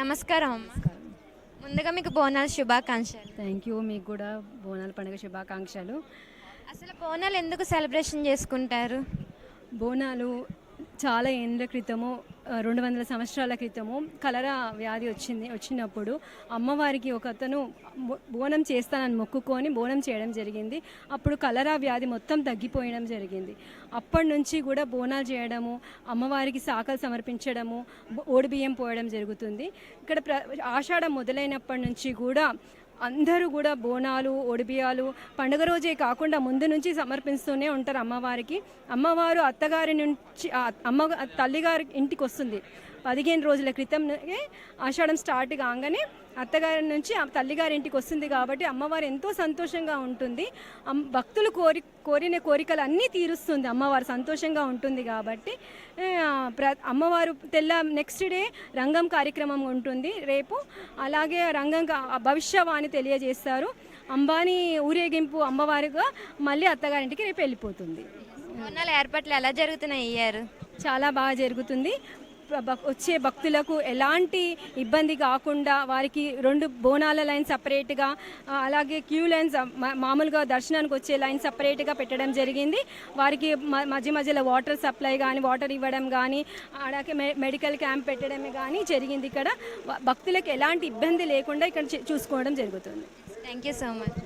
నమస్కారం అమ్మ. ముందుగా మీకు బోనాల శుభాకాంక్షలు. Thank you. మీకు కూడా బోనాల పండుగ శుభాకాంక్షలు. అసలు బోనాలు ఎందుకు సెలబ్రేషన్ చేసుకుంటారు? బోనాలు చాలా ఏండ్ల క్రితము 200 సంవత్సరాల క్రితము కలరా వ్యాధి వచ్చినప్పుడు అమ్మవారికి ఒక అతను బోనం చేస్తానని మొక్కుకొని బోనం చేయడం జరిగింది. అప్పుడు కలరా వ్యాధి మొత్తం తగ్గిపోయడం జరిగింది. అప్పటి నుంచి కూడా బోనాలు చేయడము, అమ్మవారికి శాఖలు సమర్పించడము, ఓడిబియ్యం పోయడం జరుగుతుంది. ఇక్కడ ఆషాఢం మొదలైనప్పటి నుంచి కూడా అందరూ కూడా బోనాలు, ఒడిబియాలు పండుగ రోజే కాకుండా ముందు నుంచి సమర్పిస్తూనే ఉంటారు అమ్మవారికి. అమ్మవారు అత్తగారి నుంచి తల్లిగారి ఇంటికి వస్తుంది. 15 రోజుల క్రితం ఆషాఢం స్టార్ట్ కాగానే అత్తగారి నుంచి తల్లిగారి ఇంటికి వస్తుంది కాబట్టి అమ్మవారు ఎంతో సంతోషంగా ఉంటుంది. భక్తులు కోరిన కోరికలు అన్నీ తీరుస్తుంది అమ్మవారు, సంతోషంగా ఉంటుంది కాబట్టి అమ్మవారు నెక్స్ట్ డే రంగం కార్యక్రమం ఉంటుంది రేపు. అలాగే రంగం భవిష్యవాణి తెలియజేస్తారు. అంబానీ ఊరేగింపు అమ్మవారిగా మళ్ళీ అత్తగారింటికి రేపు వెళ్ళిపోతుంది. బోనాల ఏర్పాట్లు ఎలా జరుగుతున్నాయి ఇయ్యారు? చాలా బాగా జరుగుతుంది. వచ్చే భక్తులకు ఎలాంటి ఇబ్బంది కాకుండా వారికి 2 బోనాల లైన్ సపరేట్గా, అలాగే క్యూ లైన్స్ మామూలుగా దర్శనానికి వచ్చే లైన్ సపరేట్గా పెట్టడం జరిగింది. వారికి మధ్యలో వాటర్ సప్లై కానీ, వాటర్ ఇవ్వడం కానీ, అలాగే మెడికల్ క్యాంప్ పెట్టడమే కానీ జరిగింది. ఇక్కడ భక్తులకు ఎలాంటి ఇబ్బంది లేకుండా ఇక్కడ చూసుకోవడం జరుగుతుంది. Thank you so much.